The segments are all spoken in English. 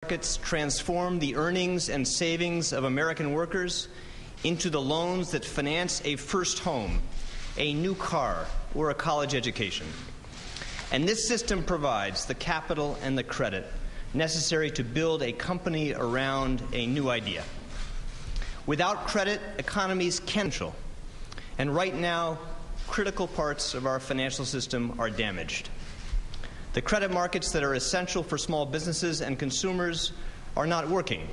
markets transform the earnings and savings of American workers into the loans that finance a first home, a new car, or a college education. And this system provides the capital and the credit necessary to build a company around a new idea. Without credit, economies can fail. And right now, critical parts of our financial system are damaged. The credit markets that are essential for small businesses and consumers are not working.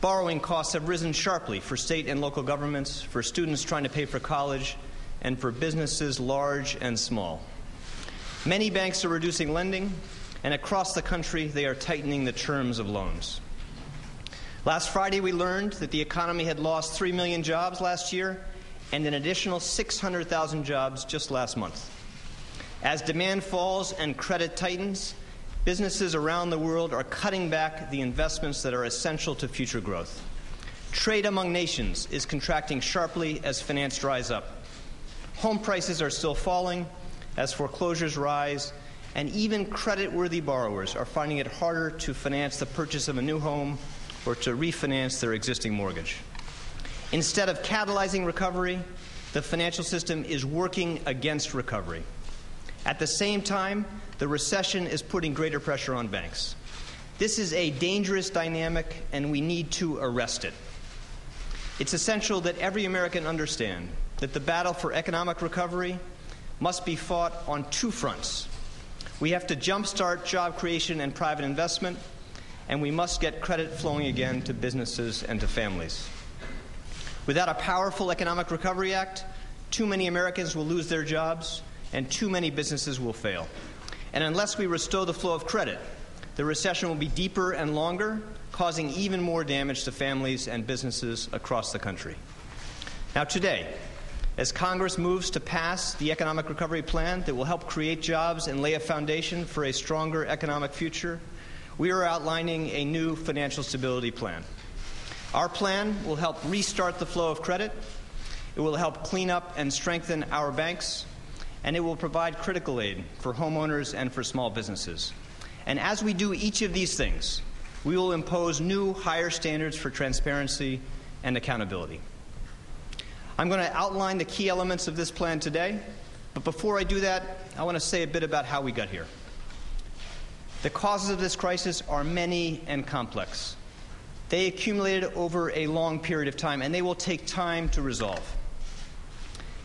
Borrowing costs have risen sharply for state and local governments, for students trying to pay for college, and for businesses large and small. Many banks are reducing lending, and across the country they are tightening the terms of loans. Last Friday we learned that the economy had lost 3 million jobs last year and an additional 600,000 jobs just last month. As demand falls and credit tightens, businesses around the world are cutting back the investments that are essential to future growth. Trade among nations is contracting sharply as finance dries up. Home prices are still falling as foreclosures rise, and even credit-worthy borrowers are finding it harder to finance the purchase of a new home or to refinance their existing mortgage. Instead of catalyzing recovery, the financial system is working against recovery. At the same time, the recession is putting greater pressure on banks. This is a dangerous dynamic, and we need to arrest it. It's essential that every American understand that the battle for economic recovery must be fought on two fronts. We have to jumpstart job creation and private investment, and we must get credit flowing again to businesses and to families. Without a powerful Economic Recovery Act, too many Americans will lose their jobs, and too many businesses will fail. And unless we restore the flow of credit, the recession will be deeper and longer, causing even more damage to families and businesses across the country. Now today, as Congress moves to pass the Economic Recovery Plan that will help create jobs and lay a foundation for a stronger economic future, we are outlining a new financial stability plan. Our plan will help restart the flow of credit, it will help clean up and strengthen our banks, and it will provide critical aid for homeowners and for small businesses. And as we do each of these things, we will impose new, higher standards for transparency and accountability. I'm going to outline the key elements of this plan today, but before I do that, I want to say a bit about how we got here. The causes of this crisis are many and complex. They accumulated over a long period of time, and they will take time to resolve.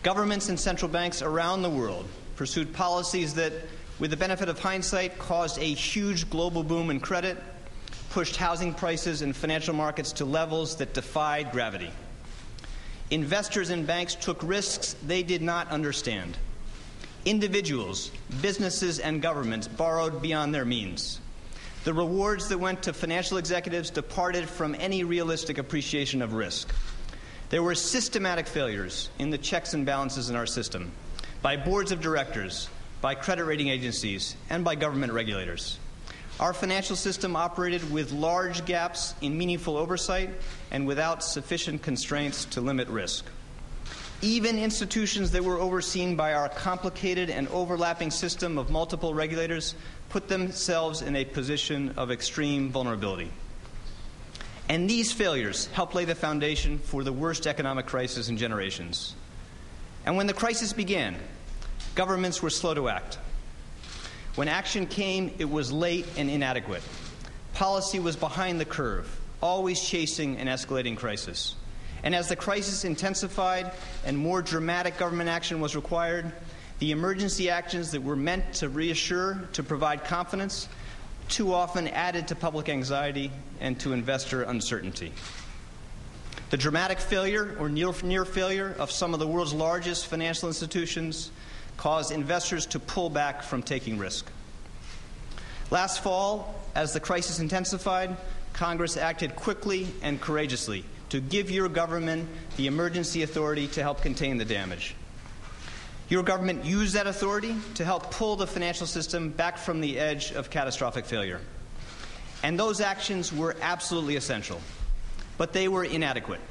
Governments and central banks around the world pursued policies that, with the benefit of hindsight, caused a huge global boom in credit, pushed housing prices and financial markets to levels that defied gravity. Investors and banks took risks they did not understand. Individuals, businesses, and governments borrowed beyond their means. The rewards that went to financial executives departed from any realistic appreciation of risk. There were systematic failures in the checks and balances in our system by boards of directors, by credit rating agencies, and by government regulators. Our financial system operated with large gaps in meaningful oversight and without sufficient constraints to limit risk. Even institutions that were overseen by our complicated and overlapping system of multiple regulators put themselves in a position of extreme vulnerability. And these failures helped lay the foundation for the worst economic crisis in generations. And when the crisis began, governments were slow to act. When action came, it was late and inadequate. Policy was behind the curve, always chasing an escalating crisis. And as the crisis intensified and more dramatic government action was required, the emergency actions that were meant to reassure, to provide confidence, too often added to public anxiety and to investor uncertainty. The dramatic failure or near failure of some of the world's largest financial institutions caused investors to pull back from taking risk. Last fall, as the crisis intensified, Congress acted quickly and courageously to give your government the emergency authority to help contain the damage. Your government used that authority to help pull the financial system back from the edge of catastrophic failure. And those actions were absolutely essential, but they were inadequate.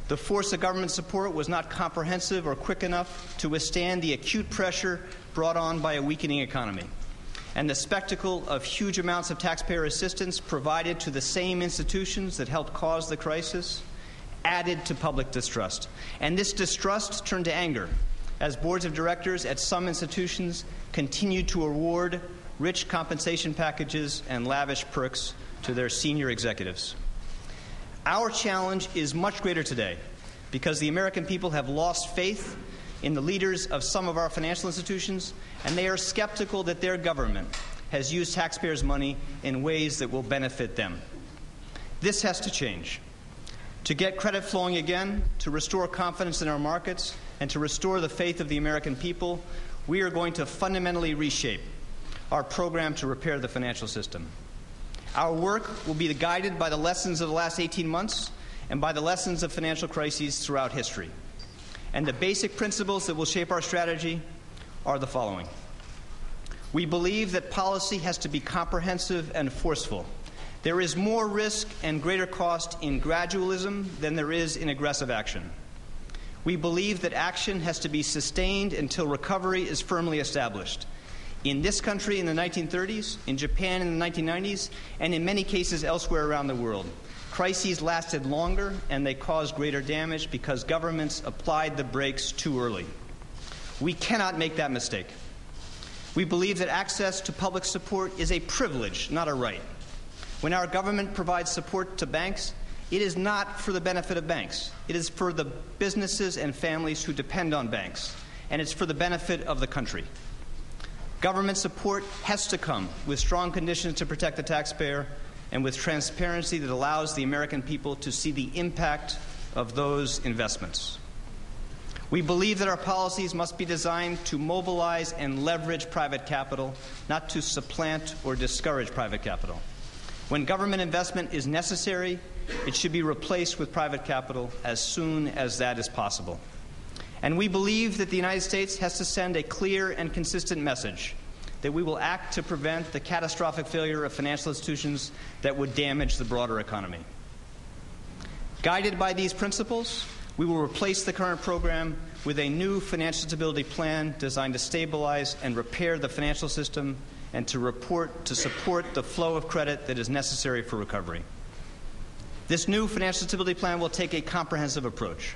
The force of government support was not comprehensive or quick enough to withstand the acute pressure brought on by a weakening economy. and the spectacle of huge amounts of taxpayer assistance provided to the same institutions that helped cause the crisis added to public distrust. And this distrust turned to anger as boards of directors at some institutions continued to award rich compensation packages and lavish perks to their senior executives. Our challenge is much greater today because the American people have lost faith in the leaders of some of our financial institutions, and they are skeptical that their government has used taxpayers' money in ways that will benefit them. This has to change. To get credit flowing again, to restore confidence in our markets, and to restore the faith of the American people, we are going to fundamentally reshape our program to repair the financial system. Our work will be guided by the lessons of the last 18 months and by the lessons of financial crises throughout history. And the basic principles that will shape our strategy are the following. We believe that policy has to be comprehensive and forceful. There is more risk and greater cost in gradualism than there is in aggressive action. We believe that action has to be sustained until recovery is firmly established. In this country in the 1930s, in Japan in the 1990s, and in many cases elsewhere around the world, crises lasted longer and they caused greater damage because governments applied the brakes too early. We cannot make that mistake. We believe that access to public support is a privilege, not a right. When our government provides support to banks, it is not for the benefit of banks. It is for the businesses and families who depend on banks, and it's for the benefit of the country. Government support has to come with strong conditions to protect the taxpayer and with transparency that allows the American people to see the impact of those investments. We believe that our policies must be designed to mobilize and leverage private capital, not to supplant or discourage private capital. When government investment is necessary, it should be replaced with private capital as soon as that is possible. And we believe that the United States has to send a clear and consistent message that we will act to prevent the catastrophic failure of financial institutions that would damage the broader economy. Guided by these principles, we will replace the current program with a new financial stability plan designed to stabilize and repair the financial system and to support the flow of credit that is necessary for recovery. This new financial stability plan will take a comprehensive approach.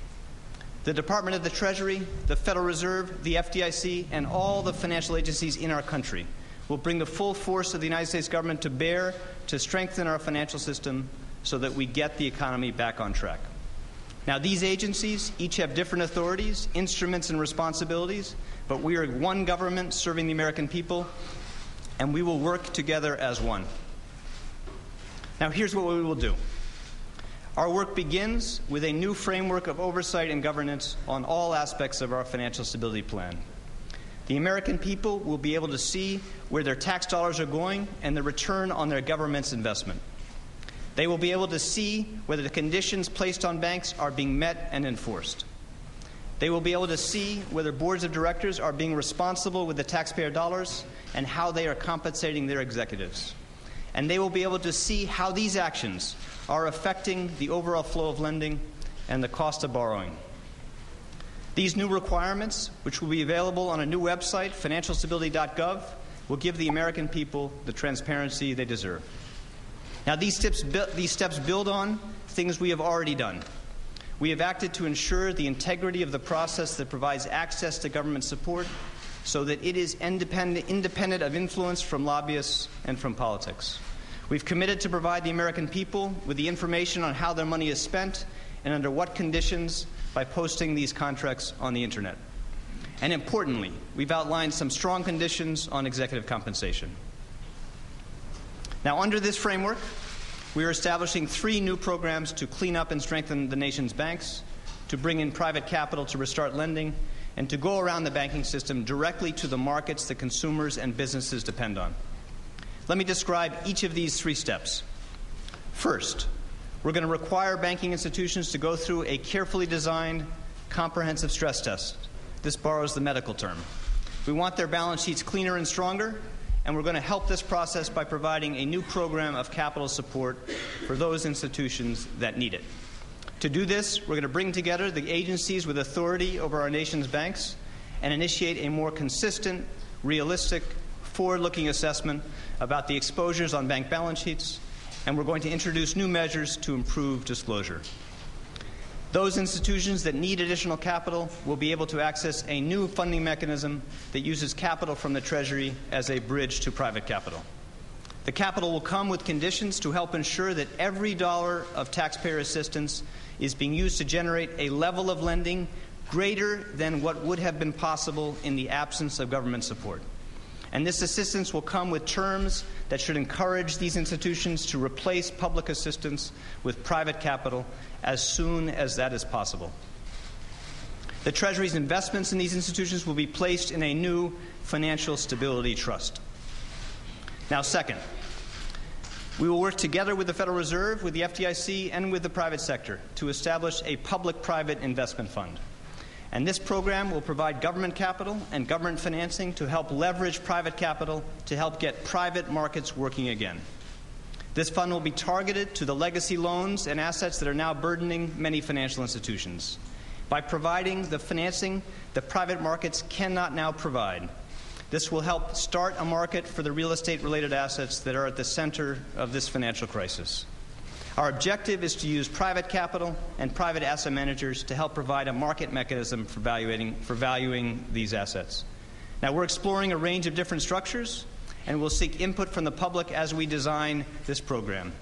The Department of the Treasury, the Federal Reserve, the FDIC, and all the financial agencies in our country will bring the full force of the United States government to bear to strengthen our financial system so that we get the economy back on track. Now, these agencies each have different authorities, instruments, and responsibilities, but we are one government serving the American people, and we will work together as one. Now, here's what we will do. Our work begins with a new framework of oversight and governance on all aspects of our financial stability plan. The American people will be able to see where their tax dollars are going and the return on their government's investment. They will be able to see whether the conditions placed on banks are being met and enforced. They will be able to see whether boards of directors are being responsible with the taxpayer dollars and how they are compensating their executives. And they will be able to see how these actions are affecting the overall flow of lending and the cost of borrowing. These new requirements, which will be available on a new website, financialstability.gov, will give the American people the transparency they deserve. Now, these steps build on things we have already done. We have acted to ensure the integrity of the process that provides access to government support so that it is independent of influence from lobbyists and from politics. We've committed to provide the American people with the information on how their money is spent and under what conditions by posting these contracts on the Internet. And importantly, we've outlined some strong conditions on executive compensation. Now, under this framework, we are establishing 3 new programs to clean up and strengthen the nation's banks, to bring in private capital to restart lending, and to go around the banking system directly to the markets that consumers and businesses depend on. Let me describe each of these 3 steps. First, we're going to require banking institutions to go through a carefully designed, comprehensive stress test. This borrows the medical term. We want their balance sheets cleaner and stronger, and we're going to help this process by providing a new program of capital support for those institutions that need it. To do this, we're going to bring together the agencies with authority over our nation's banks and initiate a more consistent, realistic, forward-looking assessment about the exposures on bank balance sheets, and we're going to introduce new measures to improve disclosure. Those institutions that need additional capital will be able to access a new funding mechanism that uses capital from the Treasury as a bridge to private capital. The capital will come with conditions to help ensure that every dollar of taxpayer assistance is being used to generate a level of lending greater than what would have been possible in the absence of government support. And this assistance will come with terms that should encourage these institutions to replace public assistance with private capital as soon as that is possible. The Treasury's investments in these institutions will be placed in a new financial stability trust. Now, second, we will work together with the Federal Reserve, with the FDIC, and with the private sector to establish a public-private investment fund. And this program will provide government capital and government financing to help leverage private capital to help get private markets working again. This fund will be targeted to the legacy loans and assets that are now burdening many financial institutions. By providing the financing the private markets cannot now provide, this will help start a market for the real estate-related assets that are at the center of this financial crisis. Our objective is to use private capital and private asset managers to help provide a market mechanism for valuing these assets. Now, we're exploring a range of different structures, and we'll seek input from the public as we design this program.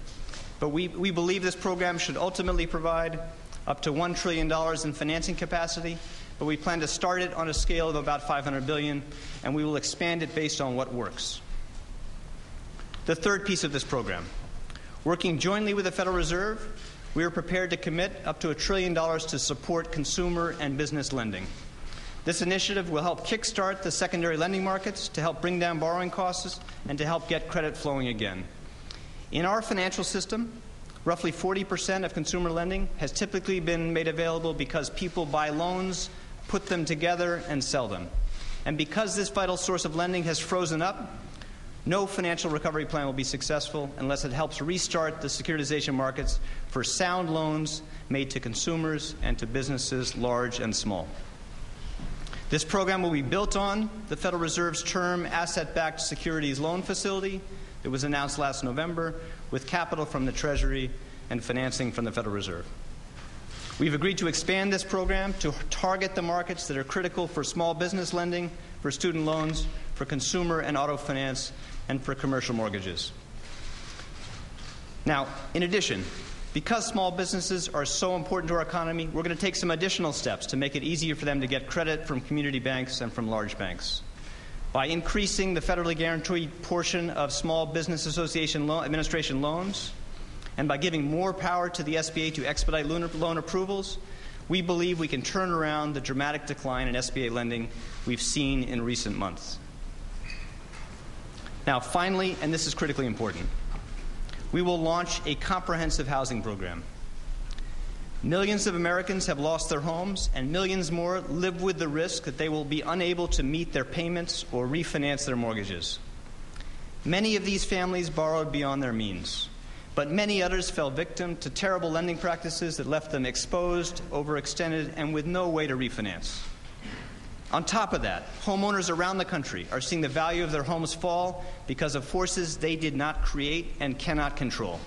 But we believe this program should ultimately provide up to $1 trillion in financing capacity, but we plan to start it on a scale of about $500 billion, and we will expand it based on what works. The third piece of this program. Working jointly with the Federal Reserve, we are prepared to commit up to $1 trillion to support consumer and business lending. This initiative will help kickstart the secondary lending markets to help bring down borrowing costs and to help get credit flowing again. In our financial system, roughly 40% of consumer lending has typically been made available because people buy loans, put them together, and sell them. And because this vital source of lending has frozen up, no financial recovery plan will be successful unless it helps restart the securitization markets for sound loans made to consumers and to businesses large and small. This program will be built on the Federal Reserve's term asset-backed securities loan facility that was announced last November, with capital from the Treasury and financing from the Federal Reserve. We've agreed to expand this program to target the markets that are critical for small business lending, for student loans, for consumer and auto finance, and for commercial mortgages. Now, in addition, because small businesses are so important to our economy, we're going to take some additional steps to make it easier for them to get credit from community banks and from large banks. By increasing the federally guaranteed portion of Small Business Association Administration loans, and by giving more power to the SBA to expedite loan approvals, we believe we can turn around the dramatic decline in SBA lending we've seen in recent months. Now, finally, and this is critically important, we will launch a comprehensive housing program. Millions of Americans have lost their homes, and millions more live with the risk that they will be unable to meet their payments or refinance their mortgages. Many of these families borrowed beyond their means, but many others fell victim to terrible lending practices that left them exposed, overextended, and with no way to refinance. On top of that, homeowners around the country are seeing the value of their homes fall because of forces they did not create and cannot control.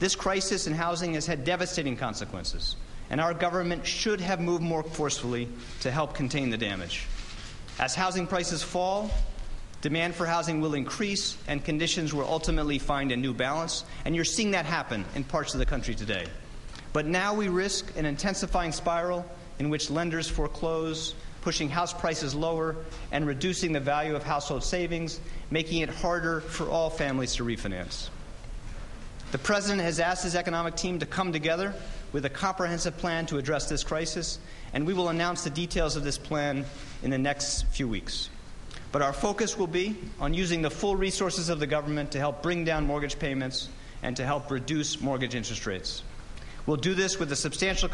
This crisis in housing has had devastating consequences, and our government should have moved more forcefully to help contain the damage. As housing prices fall, demand for housing will increase, and conditions will ultimately find a new balance, and you're seeing that happen in parts of the country today. But now we risk an intensifying spiral in which lenders foreclose, pushing house prices lower and reducing the value of household savings, making it harder for all families to refinance. The President has asked his economic team to come together with a comprehensive plan to address this crisis, and we will announce the details of this plan in the next few weeks. But our focus will be on using the full resources of the government to help bring down mortgage payments and to help reduce mortgage interest rates. We'll do this with a substantial